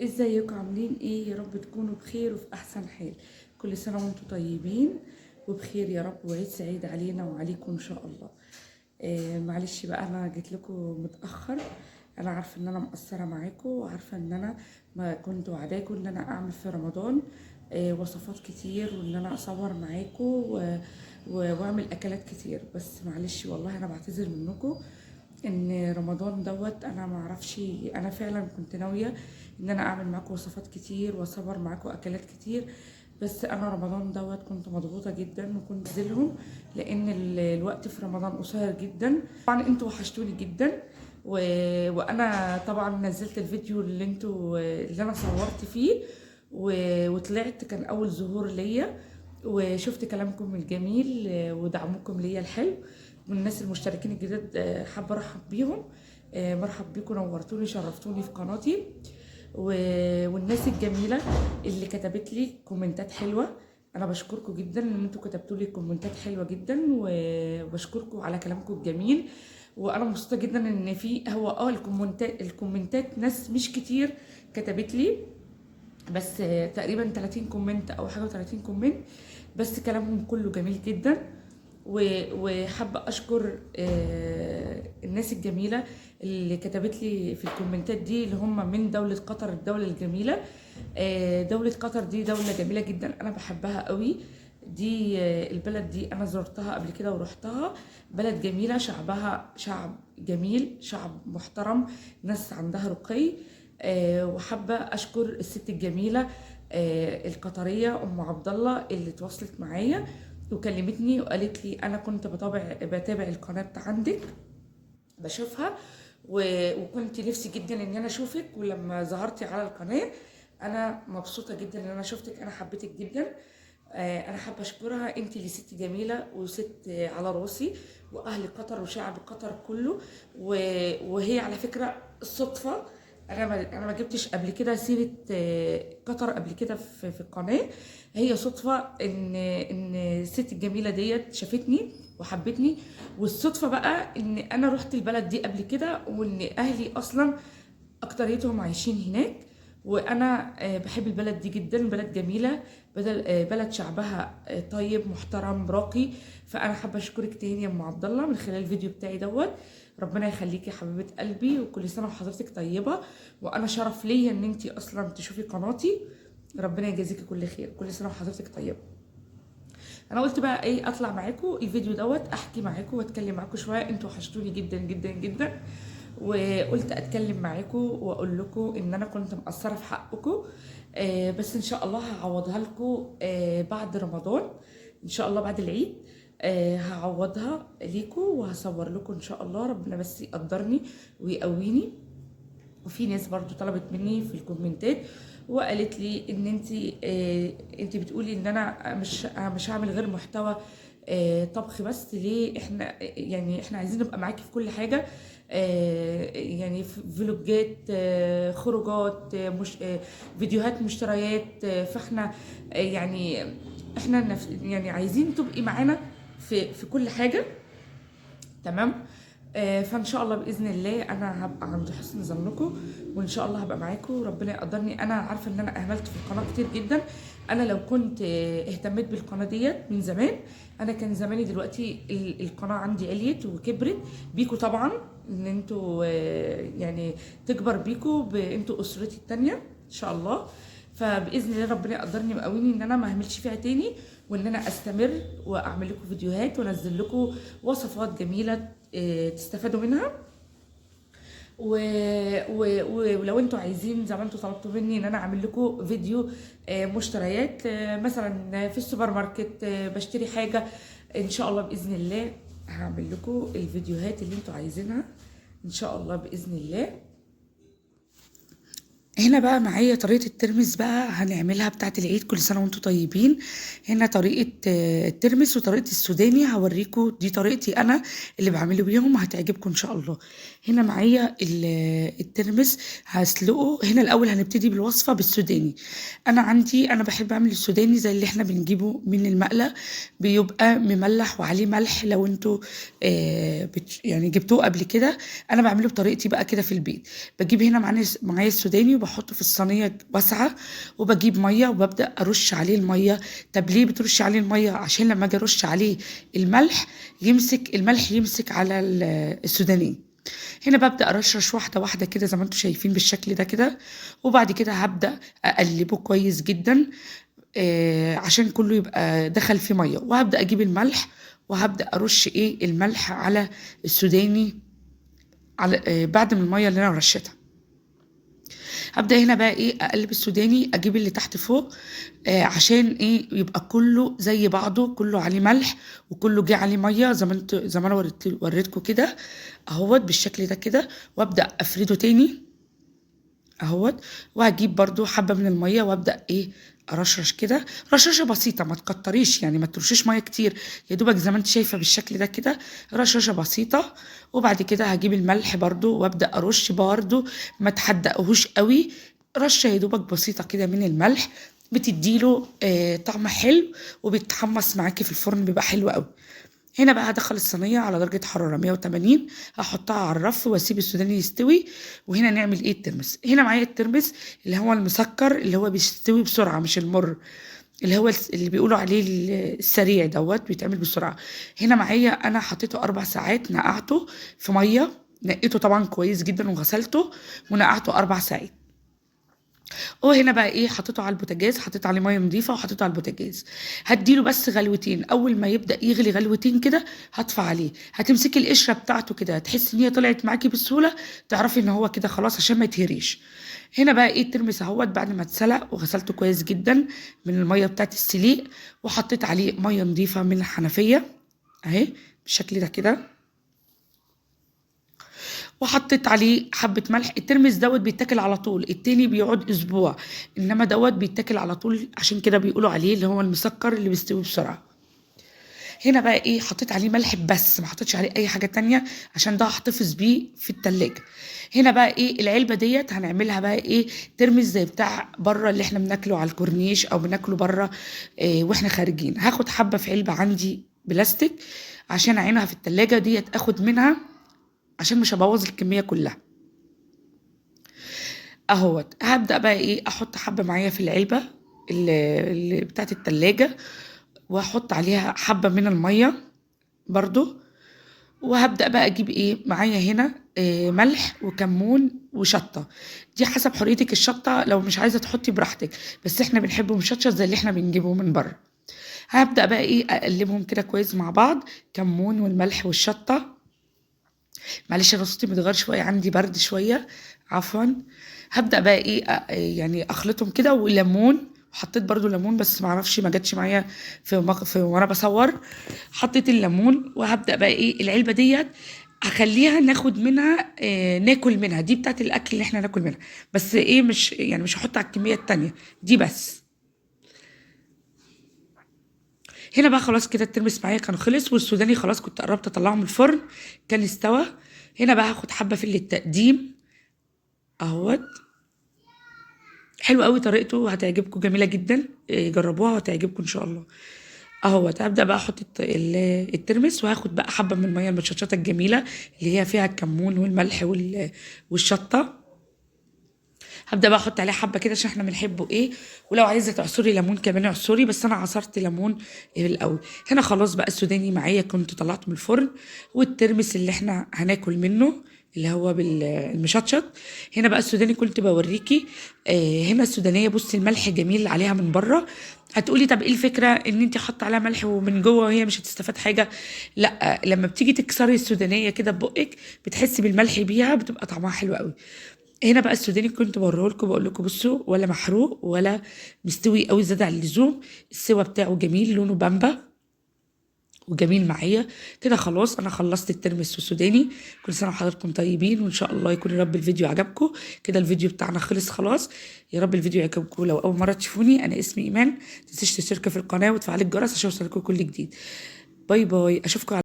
ازيكم عاملين ايه؟ يا رب تكونوا بخير وفي احسن حال. كل سنة وانتم طيبين وبخير يا رب، وعيد سعيد علينا وعليكم ان شاء الله. معلش بقى انا جيت لكم متأخر. انا عارفة ان انا مقصرة معاكم، وعارفة ان انا ما كنت وعداكم ان انا اعمل في رمضان وصفات كتير، وان انا اصور معاكم واعمل اكلات كتير. بس معلش والله انا بعتذر منكم ان رمضان دوت انا ما اعرفش. انا فعلا كنت ناويه ان انا اعمل معاكم وصفات كتير واصور معاكم اكلات كتير، بس انا رمضان دوت كنت مضغوطه جدا وكنت زلهم، لان الوقت في رمضان قصير جدا. طبعا انتوا وحشتوني جدا و... وانا طبعا نزلت الفيديو اللي انا صورت فيه وطلعت، كان اول ظهور ليا، وشفت كلامكم الجميل ودعمكم ليا الحلو، والناس المشتركين الجداد حابه ارحب بيهم. مرحب بيكم، نورتوني شرفتوني في قناتي. والناس الجميله اللي كتبت لي كومنتات حلوه، انا بشكركم جدا ان انتوا كتبتوا لي كومنتات حلوه جدا، وبشكركم على كلامكم الجميل. وانا مبسوطه جدا ان في هو الكومنتات ناس مش كتير كتبت لي، بس تقريبا 30 كومنت او حاجه 30 كومنت، بس كلامهم كله جميل جدا. وحابه اشكر الناس الجميله اللي كتبت لي في الكومنتات دي، اللي هم من دوله قطر، الدوله الجميله. دوله قطر دي دوله جميله جدا، انا بحبها قوي. دي البلد دي انا زرتها قبل كده ورحتها. بلد جميله، شعبها شعب جميل، شعب محترم، ناس عندها رقي. وحابه اشكر الست الجميله القطريه ام عبد الله اللي تواصلت معايا وكلمتني وقالت لي انا كنت بتابع القناه عندك، بشوفها وكنت نفسي جدا ان انا اشوفك، ولما ظهرتي على القناه انا مبسوطه جدا ان انا شفتك، انا حبيتك جدا. انا حابه اشكرها، انت اللي ست جميله وست على راسي، واهل قطر وشعب قطر كله. وهي على فكره الصدفه، انا ما جبتش قبل كده سيره قطر قبل كده في القناه. هي صدفه ان الست الجميله ديت شافتني وحبتني، والصدفه بقى ان انا رحت البلد دي قبل كده، وان اهلي اصلا اكتريتهم عايشين هناك. وانا بحب البلد دي جدا، بلد جميله، بلد شعبها طيب محترم راقي. فانا حابه اشكرك تاني يا ام عبد الله من خلال الفيديو بتاعي دوت. ربنا يخليكي يا حبيبه قلبي، وكل سنه وحضرتك طيبه، وانا شرف ليا ان انتي اصلا تشوفي قناتي. ربنا يجازيكي كل خير، كل سنه وحضرتك طيبه. انا قلت بقى ايه، اطلع معاكم الفيديو دوت، احكي معاكم واتكلم معاكم شويه، انتوا وحشتوني جدا جدا جدا. وقلت اتكلم معاكم واقول لكم ان انا كنت مقصره في حقكم. بس ان شاء الله هعوضها لكم بعد رمضان، ان شاء الله بعد العيد. هعوضها ليكم وهصور لكم ان شاء الله، ربنا بس يقدرني ويقويني. وفي ناس برضو طلبت مني في الكومنتات وقالت لي ان انت بتقولي ان انا مش هعمل غير محتوى طبخ بس، ليه؟ احنا عايزين نبقى معاكي في كل حاجه. يعني فلوجات، خروجات، مش فيديوهات مشتريات. فاحنا يعني يعني عايزين تبقي معانا في كل حاجه. تمام. فان شاء الله باذن الله انا هبقى عند حسن ظنكم، وان شاء الله هبقى معاكم، ربنا يقدرني. انا عارفه ان انا اهملت في القناه كتير جدا. انا لو كنت اهتميت بالقناه ديت من زمان، انا كان زماني دلوقتي القناه عندي عليت وكبرت بيكوا طبعا، ان انتوا يعني تكبر بيكوا انتوا اسرتي التانيه ان شاء الله. فباذن الله ربنا يقدرني ويقويني ان انا ما اهملش فيها تاني، وان انا استمر واعمل لكم فيديوهات وانزل لكم وصفات جميله تستفادوا منها. ولو انتوا عايزين زي ما انتوا طلبتوا مني ان انا اعمل لكم فيديو مشتريات، مثلا في السوبر ماركت بشتري حاجه، ان شاء الله باذن الله هعمل لكم الفيديوهات اللي انتوا عايزينها ان شاء الله باذن الله. هنا بقى معايا طريقة الترمس بقى هنعملها بتاعة العيد، كل سنة وانتم طيبين. هنا طريقة الترمس وطريقة السوداني هوريكم، دي طريقتي انا اللي بعمله بيهم، هتعجبكم ان شاء الله. هنا معايا الترمس هسلقه. هنا الاول هنبتدي بالوصفة بالسوداني. انا بحب اعمل السوداني زي اللي احنا بنجيبه من المقلة، بيبقى مملح وعليه ملح. لو انتوا يعني جبتوه قبل كده، انا بعمله بطريقتي بقى كده في البيت. بجيب هنا معايا السوداني بحطه في الصينيه واسعه، وبجيب ميه وببدا ارش عليه الميه. طب ليه بترش عليه الميه؟ عشان لما اجي ارش عليه الملح يمسك على السودانيه. هنا ببدا ارشرش واحده واحده كده زي ما انتم شايفين بالشكل ده كده، وبعد كده هبدا اقلبه كويس جدا عشان كله يبقى دخل فيه ميه، وهبدا اجيب الملح وهبدا ارش الملح على السوداني على بعد من الميه اللي انا رشيتها. هبدا هنا بقى اقلب السوداني، اجيب اللي تحت فوق عشان يبقى كله زي بعضه، كله عليه ملح وكله جه عليه ميه زي ما انا وريتكم كده اهوت بالشكل ده كده، وابدا افرده تاني اهوت، وهجيب برضو حبه من الميه وابدا ارشرش كده رشاشه بسيطه، ما تكتريش يعني، ما ترشيش ميه كتير، يا دوبك زي ما انت شايفه بالشكل ده كده رشاشه بسيطه. وبعد كده هجيب الملح برضو وابدا ارش برضو، ما تحدقهوش قوي، رشه يا دوبك بسيطه كده من الملح، بتديله طعم حلو وبيتحمص معاكي في الفرن بيبقى حلو قوي. هنا بقى هدخل الصينيه على درجه حراره 180، هحطها على الرف واسيب السوداني يستوي. وهنا نعمل الترمس. هنا معايا الترمس اللي هو المسكر اللي هو بيستوي بسرعه، مش المر اللي هو اللي بيقولوا عليه السريع بيتعمل بسرعه. هنا معايا انا حطيته 4 ساعات، نقعته في ميه، نقيته طبعا كويس جدا وغسلته ونقعته 4 ساعات. وهنا بقى حطيته على البوتاجاز، حطيت عليه ميه نظيفه وحطيته على البوتاجاز، هديله بس غلوتين. اول ما يبدا يغلي غلوتين كده هطفى عليه، هتمسكي القشره بتاعته كده تحسي ان هي طلعت معاكي بسهوله، تعرفي ان هو كده خلاص عشان ما يتهريش. هنا بقى الترمس اهوت بعد ما اتسلق وغسلته كويس جدا من الميه بتاعت السليق، وحطيت عليه ميه نظيفه من الحنفيه اهي بالشكل ده كده، وحطيت عليه حبة ملح. الترمس بيتاكل على طول، التاني بيقعد اسبوع، انما بيتاكل على طول، عشان كده بيقولوا عليه اللي هو المسكر اللي بيستوي بسرعة. هنا بقى حطيت عليه ملح بس، ما حطيتش عليه اي حاجة تانية عشان ده هحتفظ بيه في التلاجة. هنا بقى العلبة ديت هنعملها بقى ترمس زي بتاع بره اللي احنا بناكله على الكورنيش او بناكله بره واحنا خارجين. هاخد حبة في علبة عندي بلاستيك عشان اعينها في التلاجة ديت، اخد منها عشان مش هبوظ الكميه كلها اهوت. هبدا بقى احط حبه معايا في العلبه اللي بتاعت التلاجة، واحط عليها حبه من الميه برضو، وهبدا بقى اجيب معايا هنا ملح وكمون وشطه، دي حسب حريتك الشطه، لو مش عايزه تحطي براحتك، بس احنا بنحبه مشطشط زي اللي احنا بنجيبه من بره. هبدا بقى اقلبهم كده كويس مع بعض، كمون والملح والشطه. معلش انا صوتي متغير شويه، عندي برد شويه عفوا. هبدا بقى يعني اخلطهم كده، وليمون، حطيت برضو ليمون بس معرفش ما جاتش معايا في وانا بصور، حطيت الليمون. وهبدا بقى العلبه ديت هخليها ناخد منها ناكل منها، دي بتاعت الاكل اللي احنا ناكل منها، بس مش يعني مش هحط على الكميه التانية دي بس. هنا بقى خلاص كده الترمس معايا كان خلص، والسوداني خلاص كنت قربت اطلعه من الفرن كان استوى. هنا بقى هاخد حبه في للتقديم اهوت، حلو قوي طريقته هتعجبكم، جميله جدا، جربوها وهتعجبكم ان شاء الله اهوت. هبدا بقى احط الترمس، وهاخد بقى حبه من الميه المتشطشطه الجميله اللي هي فيها الكمون والملح والشطه. هبدا بقى احط عليه حبه كده عشان احنا بنحبه ولو عايزه تعصري ليمون كمان اعصري، بس انا عصرت ليمون الاول. هنا خلاص بقى السوداني معايا كنت طلعته من الفرن، والترمس اللي احنا هناكل منه اللي هو بالمشطشط. هنا بقى السوداني كنت بوريكي هنا السودانيه، بصي الملح جميل عليها من بره. هتقولي طب ايه الفكره ان انت حاطه عليها ملح ومن جوه وهي مش هتستفاد حاجه؟ لا، لما بتيجي تكسري السودانيه كده ببقك بتحسي بالملح بيها، بتبقى طعمها حلو قوي. هنا بقى السوداني كنت بوريه لكم، بقول لكم بصوا ولا محروق ولا مستوي قوي زياده عن اللزوم، السوا بتاعه جميل، لونه بامبا وجميل معايا كده. خلاص انا خلصت الترمس والسوداني. كل سنه وحضراتكم طيبين، وان شاء الله يكون يا رب الفيديو عجبكم. كده الفيديو بتاعنا خلص خلاص، يا رب الفيديو يعجبكم. لو اول مره تشوفوني انا اسمي ايمان، متنسيش تشتركوا في القناه وتفعلوا الجرس عشان يوصلكم كل جديد. باي باي، اشوفكم